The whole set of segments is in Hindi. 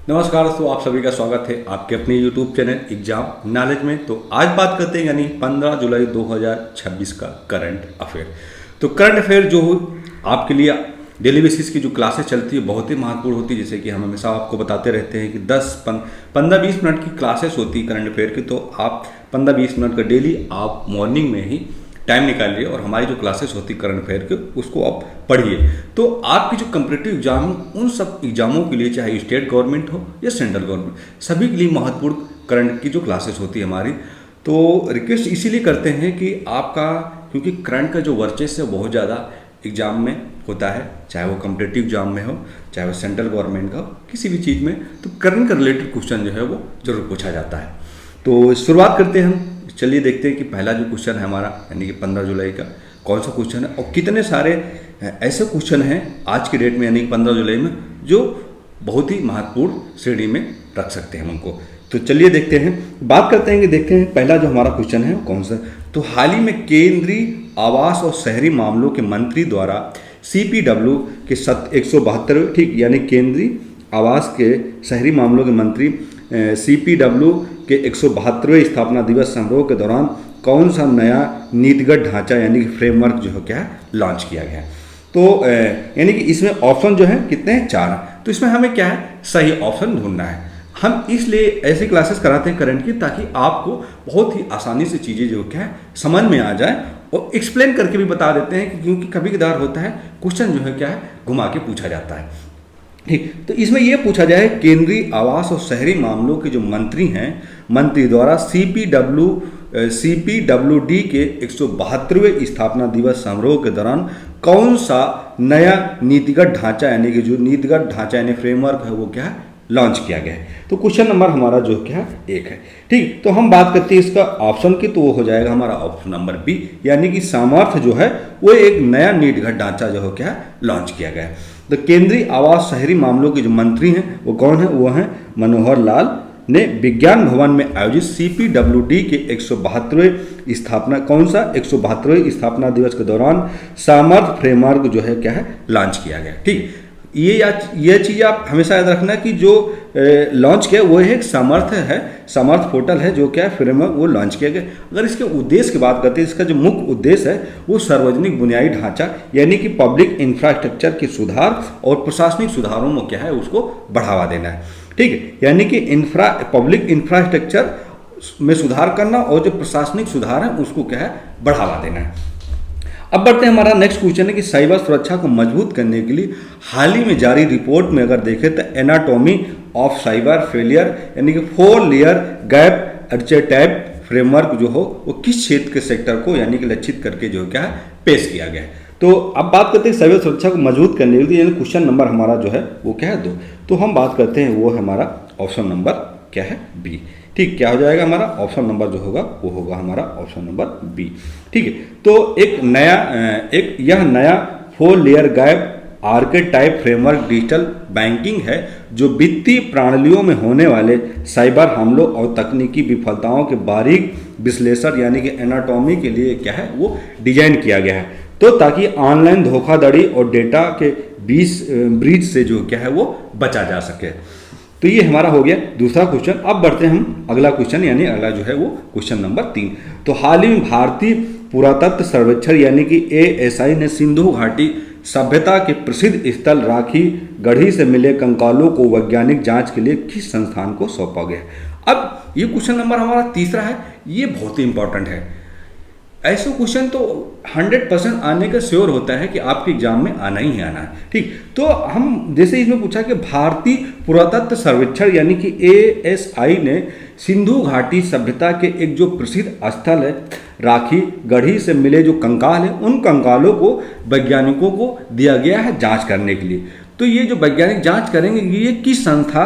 नमस्कार दोस्तों, आप सभी का स्वागत है आपके अपने YouTube चैनल एग्जाम नॉलेज में। तो आज बात करते हैं यानी 15 जुलाई 2026 का करंट अफेयर। तो करंट अफेयर जो आपके लिए डेली बेसिस की जो क्लासेस चलती है बहुत ही महत्वपूर्ण होती है। जैसे कि हम हमेशा आपको बताते रहते हैं कि 15-20 मिनट की क्लासेस होती है करंट अफेयर की। तो आप 15-20 मिनट का डेली आप मॉर्निंग में ही टाइम निकालिए और हमारी जो क्लासेस होती करंट अफेयर के उसको आप पढ़िए। तो आपकी जो कम्पिटिटिव एग्जाम उन सब एग्जामों के लिए, चाहे स्टेट गवर्नमेंट हो या सेंट्रल गवर्नमेंट, सभी के लिए महत्वपूर्ण करंट की जो क्लासेस होती है हमारी। तो रिक्वेस्ट इसीलिए करते हैं कि आपका, क्योंकि करंट का जो वर्चस्व है बहुत ज़्यादा एग्जाम में होता है, चाहे वो कम्पिटिटिव एग्जाम में हो, चाहे वो सेंट्रल गवर्नमेंट का हो, किसी भी चीज़ में तो करंट का रिलेटेड क्वेश्चन जो है वो जरूर पूछा जाता है। तो शुरुआत करते हैं हम। चलिए देखते हैं कि पहला जो क्वेश्चन है हमारा यानी कि 15 जुलाई का कौन सा क्वेश्चन है और कितने सारे ऐसे क्वेश्चन हैं आज की डेट में यानी कि 15 जुलाई में जो बहुत ही महत्वपूर्ण श्रेणी में रख सकते हैं उनको। तो चलिए देखते हैं, बात करते हैं कि देखते हैं पहला जो हमारा क्वेश्चन है कौन सा। तो हाल ही में केंद्रीय आवास और शहरी मामलों के मंत्री द्वारा CPW के 172, ठीक, यानी केंद्रीय आवास के शहरी मामलों के मंत्री CPW के 172वें स्थापना दिवस समारोह के दौरान कौन सा नया नीतिगत ढांचा यानी कि फ्रेमवर्क जो है क्या है लॉन्च किया गया है। तो यानी कि इसमें ऑप्शन जो है कितने हैं, 4 हैं। तो इसमें हमें क्या है, सही ऑप्शन ढूंढना है। हम इसलिए ऐसी क्लासेस कराते हैं करंट की ताकि आपको बहुत ही आसानी से चीज़ें जो क्या है समझ में आ जाए और एक्सप्लेन करके भी बता देते हैं कि क्योंकि कभी कदार होता है क्वेश्चन जो है क्या है घुमा के पूछा जाता है, ठीक। तो इसमें यह पूछा जाए केंद्रीय आवास और शहरी मामलों के जो मंत्री हैं, मंत्री द्वारा CPWD के 172वें स्थापना दिवस समारोह के दौरान कौन सा नया नीतिगत ढांचा यानी कि जो नीतिगत ढांचा यानी फ्रेमवर्क है वो क्या है लॉन्च किया गया है। तो क्वेश्चन नंबर हमारा जो क्या है 1 है, ठीक। तो हम बात करते हैं इसका ऑप्शन की, तो वो हो जाएगा हमारा ऑप्शन नंबर B, यानी कि सामर्थ्य जो है वो एक नया नीतिगत ढांचा जो है क्या है लॉन्च किया गया है। तो केंद्रीय आवास शहरी मामलों के जो मंत्री हैं वो कौन है, वो हैं मनोहर लाल ने विज्ञान भवन में आयोजित CPWD के 172वें स्थापना, कौन सा 172वें स्थापना दिवस के दौरान सामर्थ्य फ्रेमवर्क जो है क्या है लॉन्च किया गया, ठीक। ये चीज़ आप हमेशा याद रखना कि जो लॉन्च किया वो एक सामर्थ्य है, सामर्थ्य पोर्टल है जो क्या है फ्रेमवर्क वो लॉन्च किया गया। अगर इसके उद्देश्य की बात करते हैं, इसका जो मुख्य उद्देश्य है वो सार्वजनिक बुनियादी ढांचा यानी कि पब्लिक इंफ्रास्ट्रक्चर के सुधार और प्रशासनिक सुधारों में क्या है उसको बढ़ावा देना है, ठीक है। यानी कि पब्लिक इंफ्रास्ट्रक्चर में सुधार करना और जो प्रशासनिक सुधार है उसको क्या है बढ़ावा देना है। अब बढ़ते हैं, हमारा नेक्स्ट क्वेश्चन है कि साइबर सुरक्षा को मजबूत करने के लिए हाल ही में जारी रिपोर्ट में अगर देखें तो एनाटॉमी ऑफ साइबर फेलियर यानी कि 4 लेयर गैप अर्चेटाइप फ्रेमवर्क जो हो वो किस क्षेत्र के सेक्टर को यानी कि लक्षित करके जो क्या है पेश किया गया है। तो अब बात करते हैं साइबर सुरक्षा को मजबूत करने के लिए, यानी क्वेश्चन नंबर हमारा जो है वो क्या है 2। तो हम बात करते हैं वो हमारा ऑप्शन नंबर क्या है B, ठीक। क्या हो जाएगा हमारा ऑप्शन नंबर जो होगा वो होगा हमारा ऑप्शन नंबर B, ठीक है। तो यह नया 4 layer gap archetype framework digital banking है जो वित्तीय प्रणालियों में होने वाले साइबर हमलों और तकनीकी विफलताओं के बारीक विश्लेषण यानी कि एनाटॉमी के लिए क्या है वो डिजाइन किया गया है, तो ताकि ऑनलाइन धोखाधड़ी और डेटा के ब्रीच से जो क्या है वो बचा जा सके। तो ये हमारा हो गया दूसरा क्वेश्चन। अब बढ़ते हैं हम अगला क्वेश्चन, यानी अगला जो है वो क्वेश्चन नंबर 3। तो हाल ही में भारतीय पुरातत्व सर्वेक्षण यानी कि ASI ने सिंधु घाटी सभ्यता के प्रसिद्ध स्थल राखी गढ़ी से मिले कंकालों को वैज्ञानिक जांच के लिए किस संस्थान को सौंपा गया। अब ये क्वेश्चन नंबर हमारा तीसरा है, ये बहुत ही इंपॉर्टेंट है। ऐसे क्वेश्चन तो 100% आने का श्योर होता है कि आपके एग्जाम में आना ही आना है, ठीक। तो हम जैसे इसमें पूछा कि भारतीय पुरातत्व सर्वेक्षण यानी कि ASI ने सिंधु घाटी सभ्यता के एक जो प्रसिद्ध स्थल है राखी गढ़ी से मिले जो कंकाल है उन कंकालों को वैज्ञानिकों को दिया गया है जांच करने के लिए। तो ये जो वैज्ञानिक जांच करेंगे ये किस संस्था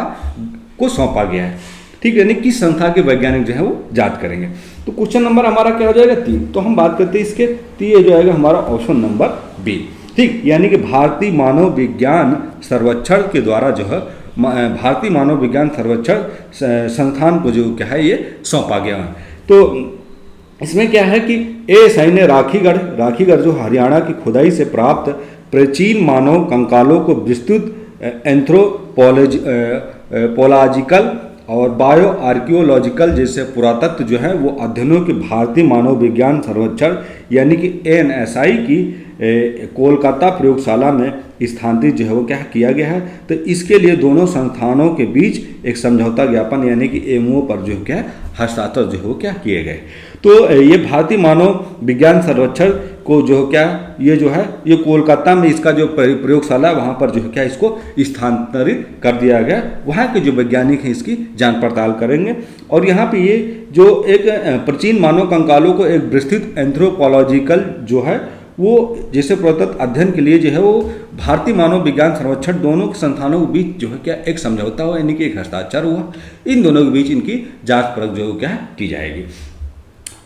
को सौंपा गया है, ठीक, यानी किस संस्था के वैज्ञानिक जो है वो जांच करेंगे। तो क्वेश्चन नंबर हमारा क्या हो जाएगा 3। तो हम बात करते हैं इसके, तो ये जो आएगा हमारा ऑप्शन नंबर B, ठीक। यानी कि भारतीय मानव विज्ञान सर्वेक्षण के द्वारा जो है भारतीय मानव विज्ञान सर्वेक्षण संस्थान को जो क्या है ये सौंपा गया है। तो इसमें क्या है कि ASI ने राखीगढ़ जो हरियाणा की खुदाई से प्राप्त प्राचीन मानव कंकालों को विस्तृत पोलॉजिकल और बायो आर्कियोलॉजिकल जैसे पुरातत्व जो है वो अध्ययनों के भारतीय मानव विज्ञान सर्वेक्षण यानी कि ANSI की कोलकाता प्रयोगशाला में स्थानांतरित जो है वो क्या किया गया है। तो इसके लिए दोनों संस्थानों के बीच एक समझौता ज्ञापन यानी कि MOU पर जो क्या हस्ताक्षर जो है वो क्या किए गए। तो ये भारतीय मानव विज्ञान सर्वेक्षण को जो क्या ये जो है ये कोलकाता में इसका जो प्रयोगशाला वहाँ पर जो है क्या इसको स्थानांतरित कर दिया गया। वहाँ के जो वैज्ञानिक हैं इसकी जांच पड़ताल करेंगे। और यहाँ पे ये जो एक प्राचीन मानव कंकालों को एक विस्तृत एंथ्रोपोलॉजिकल जो है वो जैसे पुरातत्व अध्ययन के लिए जो है वो भारतीय मानव विज्ञान सर्वेक्षण दोनों संस्थानों के बीच जो है क्या एक समझौता हुआ यानी कि एक हस्ताक्षर हुआ। इन दोनों के बीच इनकी जांच परख जो है क्या की जाएगी।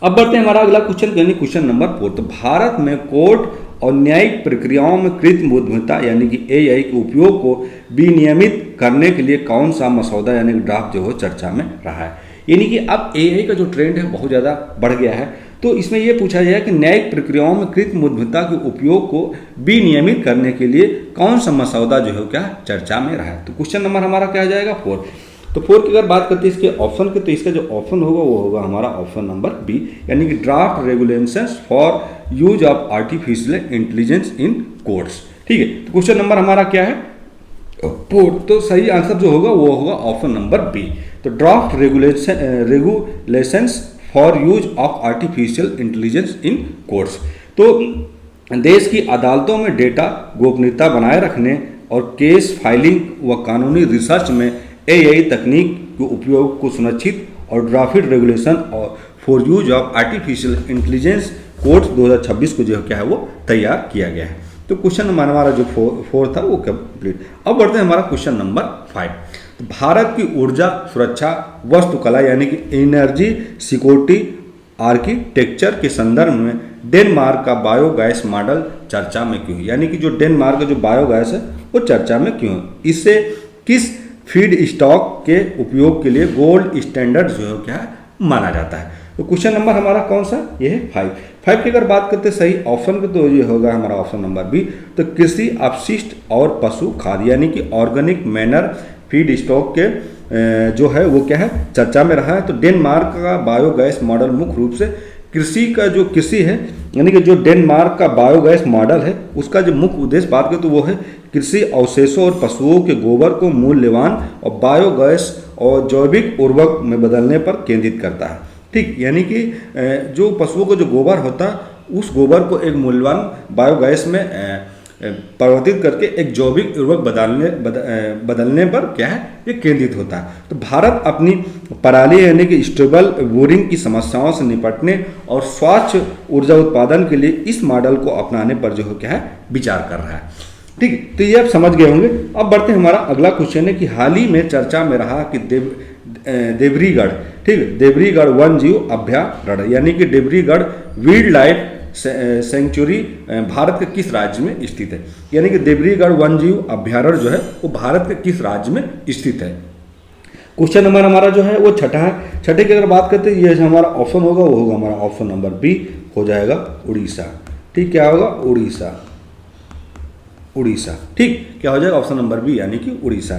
अब बढ़ते हैं हमारा अगला क्वेश्चन यानी क्वेश्चन नंबर 4। तो भारत में कोर्ट और न्यायिक प्रक्रियाओं में कृत्रिम बुद्धिमत्ता यानी कि AI के उपयोग को विनियमित करने के लिए कौन सा मसौदा यानी ड्राफ्ट जो है चर्चा में रहा है। यानी कि अब AI का जो ट्रेंड है बहुत ज़्यादा बढ़ गया है। तो इसमें यह पूछा जाए कि न्यायिक प्रक्रियाओं में कृत्रिम बुद्धिमत्ता के उपयोग को विनियमित करने के लिए कौन सा मसौदा जो है क्या चर्चा में रहा है। तो क्वेश्चन नंबर हमारा क्या आ जाएगा 4। तो 4 की अगर बात करते हैं इसके ऑप्शन की तो इसका जो ऑप्शन होगा वो होगा हमारा ऑप्शन नंबर बी यानी कि draft regulations for use of artificial intelligence in courts. ठीक है, तो क्वेश्चन नंबर हमारा क्या है 4। तो सही आंसर जो होगा वो होगा ऑप्शन नंबर बी। तो draft regulations for use of artificial intelligence in courts. तो देश की अदालतों में डेटा गोपनीयता बनाए रखने और केस फाइलिंग व कानूनी रिसर्च में AI तकनीक के उपयोग को सुनिश्चित और ड्राफ्ट रेगुलेशन और for use of artificial intelligence court 2026 को जो क्या है वो तैयार किया गया है। तो क्वेश्चन नंबर हमारा जो 4 था वो कंप्लीट। अब बढ़ते हैं हमारा क्वेश्चन नंबर 5। तो भारत की ऊर्जा सुरक्षा वास्तुकला यानी कि एनर्जी सिक्योरिटी आर्किटेक्चर के संदर्भ में डेनमार्क का बायोगैस मॉडल चर्चा में क्यों है। यानी कि जो डेनमार्क का जो बायोगैस है वो चर्चा में क्यों है। इससे किस फीड स्टॉक के उपयोग के लिए गोल्ड स्टैंडर्ड जो है क्या माना जाता है। तो क्वेश्चन नंबर हमारा कौन सा ये है 5 की अगर बात करते सही ऑप्शन पे तो ये होगा हमारा ऑप्शन नंबर बी। तो कृषि अपशिष्ट और पशु खाद्य यानी कि ऑर्गेनिक मैनर फीड स्टॉक के जो है वो क्या है चर्चा में रहा है। तो डेनमार्क का बायोगैस मॉडल मुख्य रूप से कृषि है यानी कि जो डेनमार्क का बायोगैस मॉडल है उसका जो मुख्य उद्देश्य बात करें तो वो है कृषि अवशेषों और पशुओं के गोबर को मूल्यवान और बायोगैस और जैविक उर्वरक में बदलने पर केंद्रित करता है। ठीक, यानी कि जो पशुओं का जो गोबर होता है उस गोबर को एक मूल्यवान बायोगैस में परिवर्तित करके एक जैविक उर्वरक बदलने पर क्या है ये केंद्रित होता है। तो भारत अपनी पराली यानी कि स्टेबल बोरिंग की समस्याओं से निपटने और स्वच्छ ऊर्जा उत्पादन के लिए इस मॉडल को अपनाने पर जो क्या है विचार कर रहा है। ठीक है, तो ये आप समझ गए होंगे। अब बढ़ते हैं हमारा अगला क्वेश्चन है कि हाल ही में चर्चा में रहा कि देवरीगढ़, ठीक है, देवरीगढ़ वन जीव अभयारण्य यानी कि Debrigarh wild life sanctuary Bharat के किस राज्य में स्थित है। यानी कि देवरीगढ़ वन जीव अभयारण्य जो है वो भारत के किस राज्य में स्थित है। क्वेश्चन नंबर हमारा जो है वो छठा है। छठे की अगर बात करते हैं ये हमारा ऑप्शन होगा वो होगा हमारा ऑप्शन नंबर बी हो जाएगा उड़ीसा। ठीक, क्या होगा उड़ीसा। ठीक, क्या हो जाएगा ऑप्शन नंबर बी यानी कि उड़ीसा।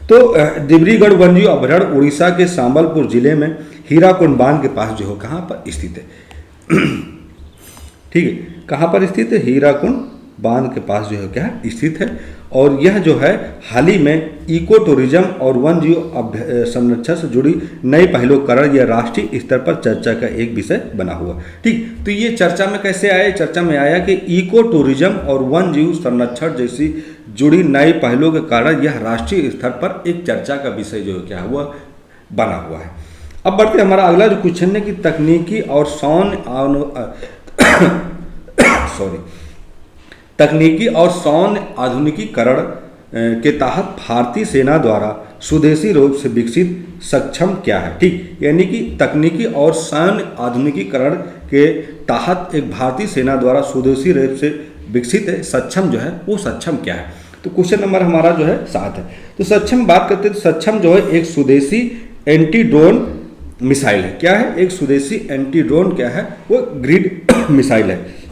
तो देवरीगढ़ वन्यजीव अभयारण्य उड़ीसा के संबलपुर जिले में हीराकुंड बांध के पास जो है कहाँ पर स्थित है। ठीक है, कहाँ पर स्थित है हीराकुंड बांध के पास जो है क्या स्थित है। और यह जो है हाल ही में इको टूरिज्म और वन जीव संरक्षण से जुड़ी नई पहलों के कारण यह राष्ट्रीय स्तर पर चर्चा का एक विषय बना हुआ। ठीक, तो ये चर्चा में कैसे आया। चर्चा में आया कि इको टूरिज्म और वन जीव संरक्षण जैसी जुड़ी नई पहलों के कारण यह राष्ट्रीय स्तर पर एक चर्चा का विषय जो क्या हुआ बना हुआ है। अब बढ़ते हमारा अगला जो क्वेश्चन है कि तकनीकी और सौन आधुनिकीकरण के तहत भारतीय सेना द्वारा स्वदेशी रूप से विकसित सक्षम क्या है। ठीक, यानी कि तकनीकी और सैन्य आधुनिकीकरण के तहत एक भारतीय सेना द्वारा स्वदेशी रूप से विकसित सक्षम जो है वो सक्षम क्या है। तो क्वेश्चन नंबर हमारा जो है 7 है। तो सक्षम बात करते हैं तो सक्षम जो है एक स्वदेशी एंटी ड्रोन मिसाइल है। क्या है, एक स्वदेशी एंटी ड्रोन क्या है वो ग्रिड मिसाइल है,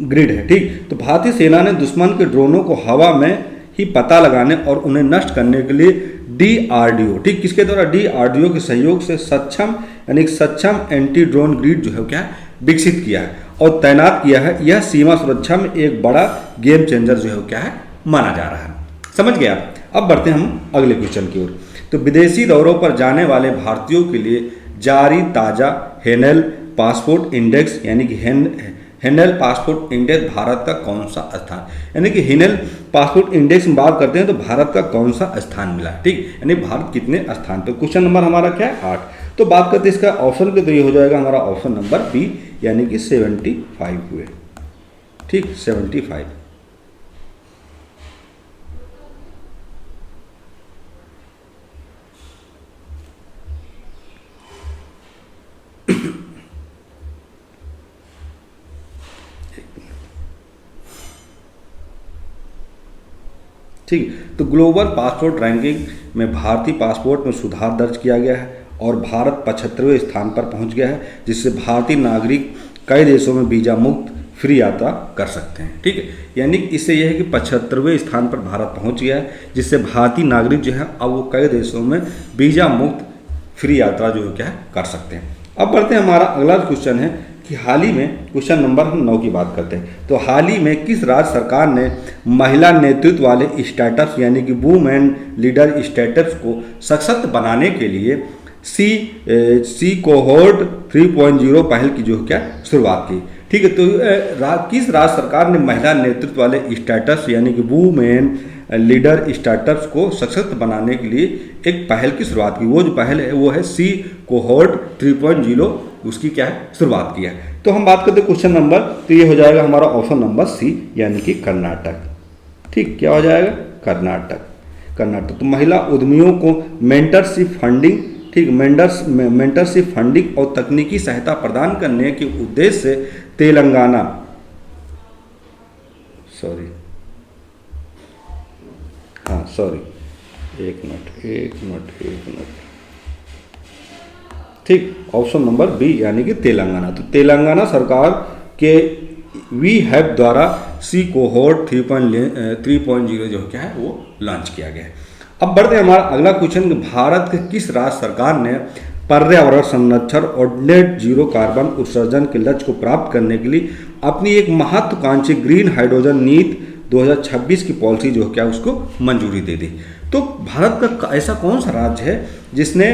ग्रिड है। ठीक, तो भारतीय सेना ने दुश्मन के ड्रोनों को हवा में ही पता लगाने और उन्हें नष्ट करने के लिए DRDO, ठीक, किसके द्वारा, DRDO के सहयोग से सक्षम यानी सक्षम एंटी ड्रोन ग्रिड जो है क्या है विकसित किया है और तैनात किया है। यह सीमा सुरक्षा में एक बड़ा गेम चेंजर जो है क्या है माना जा रहा है। समझ गए आप। अब बढ़ते हैं हम अगले क्वेश्चन की ओर। तो विदेशी दौरों पर जाने वाले भारतीयों के लिए जारी ताजा हेनेल पासपोर्ट इंडेक्स यानी कि हेनेल पासपोर्ट इंडेक्स भारत का कौन सा स्थान, यानी कि हेनेल पासपोर्ट इंडेक्स में बात करते हैं तो भारत का कौन सा स्थान मिला, ठीक, यानी भारत कितने स्थान पे। क्वेश्चन नंबर हमारा क्या है 8। तो बात करते हैं इसका ऑप्शन के, तो ये हो जाएगा हमारा ऑप्शन नंबर बी यानी कि 75 हुए, ठीक, 75। ठीक, तो ग्लोबल पासपोर्ट रैंकिंग में भारतीय पासपोर्ट में सुधार दर्ज किया गया है और भारत 75वें स्थान पर पहुंच गया है, जिससे भारतीय नागरिक कई देशों में वीजा मुक्त फ्री यात्रा कर सकते हैं। ठीक है, यानी इससे यह है कि 75वें स्थान पर भारत पहुंच गया है, जिससे भारतीय नागरिक जो है अब वो कई देशों में वीजा मुक्त फ्री यात्रा जो है क्या है कर सकते हैं। अब बढ़ते हैं, हमारा अगला क्वेश्चन है कि हाल ही में, क्वेश्चन नंबर हम 9 की बात करते हैं। तो हाल ही में किस राज्य सरकार ने महिला नेतृत्व वाले स्टार्टअप्स यानी कि वुमेन लीडर स्टार्टअप्स को सशक्त बनाने के लिए सी कोहोर्ट 3.0 पहल की जो क्या शुरुआत की। ठीक है, तो किस राज्य सरकार ने महिला नेतृत्व वाले स्टार्टअप्स यानी कि वुमेन लीडर स्टार्टअप्स को सशक्त बनाने के लिए एक पहल की शुरुआत की। वो जो पहल है वो है सी कोहोर्ट 3.0, उसकी क्या है शुरुआत किया है। तो हम बात करते हैं क्वेश्चन नंबर, तो ये हो जाएगा हमारा ऑप्शन नंबर सी यानी कि कर्नाटक। ठीक, क्या हो जाएगा कर्नाटक। तो महिला उद्यमियों को मेंटरशिप फंडिंग, ठीक, मेंटरशिप फंडिंग और तकनीकी सहायता प्रदान करने के उद्देश्य से तेलंगाना, एक मिनट, ठीक, ऑप्शन नंबर बी यानी कि तेलंगाना। तो तेलंगाना सरकार के वी हैव द्वारा सी कोहोर्ट 3.0 जो क्या है वो लॉन्च किया गया है। अब बढ़ते हैं हमारा अगला क्वेश्चन, भारत के किस राज्य सरकार ने पर्यावरण संरक्षण और नेट जीरो कार्बन उत्सर्जन के लक्ष्य को प्राप्त करने के लिए अपनी एक महत्वाकांक्षी ग्रीन हाइड्रोजन नीति 2026 की पॉलिसी जो क्या उसको मंजूरी दे दी। तो भारत का ऐसा कौन सा राज्य है जिसने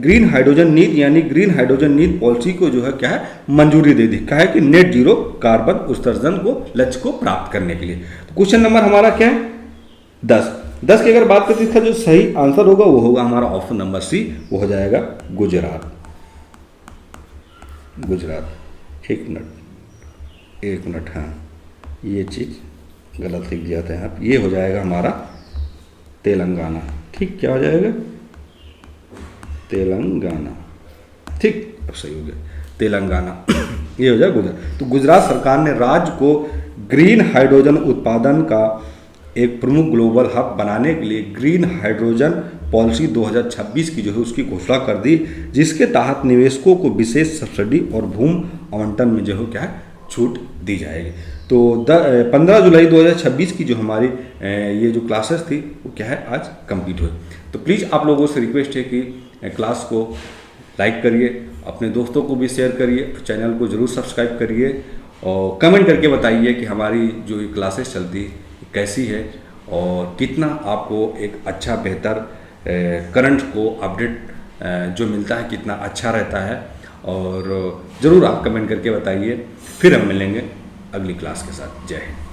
ग्रीन हाइड्रोजन नीति यानी ग्रीन हाइड्रोजन नीति पॉलिसी को जो है क्या है मंजूरी दे दी, क्या है कि नेट जीरो कार्बन उत्सर्जन को लक्ष्य को प्राप्त करने के लिए। तो क्वेश्चन नंबर हमारा क्या है 10 की अगर बात करते हैं, इसका जो सही आंसर होगा वो होगा हमारा ऑप्शन नंबर सी, वो हो जाएगा गुजरात। एक मिनट, हाँ ये चीज़ गलत लिख दिया था आप, ये हो जाएगा हमारा तेलंगाना। ठीक, क्या हो जाएगा तेलंगाना। ठीक, अब सही हो गया तेलंगाना। ये हो जाएगा गुजरात। तो गुजरात सरकार ने राज्य को ग्रीन हाइड्रोजन उत्पादन का एक प्रमुख ग्लोबल हब बनाने के लिए ग्रीन हाइड्रोजन पॉलिसी 2026 की जो है उसकी घोषणा कर दी, जिसके तहत निवेशकों को विशेष सब्सिडी और भूमि आवंटन में जो है क्या है छूट दी जाएगी। तो 15 जुलाई 2026 की जो हमारी ये जो क्लासेस थी वो क्या है आज कंप्लीट हुई। तो प्लीज़ आप लोगों से रिक्वेस्ट है कि क्लास को लाइक करिए, अपने दोस्तों को भी शेयर करिए, चैनल को ज़रूर सब्सक्राइब करिए और कमेंट करके बताइए कि हमारी जो ये क्लासेस चलती कैसी है और कितना आपको एक अच्छा बेहतर करंट को अपडेट जो मिलता है कितना अच्छा रहता है। और ज़रूर आप कमेंट करके बताइए। फिर हम मिलेंगे अगली क्लास के साथ। जय हिंद।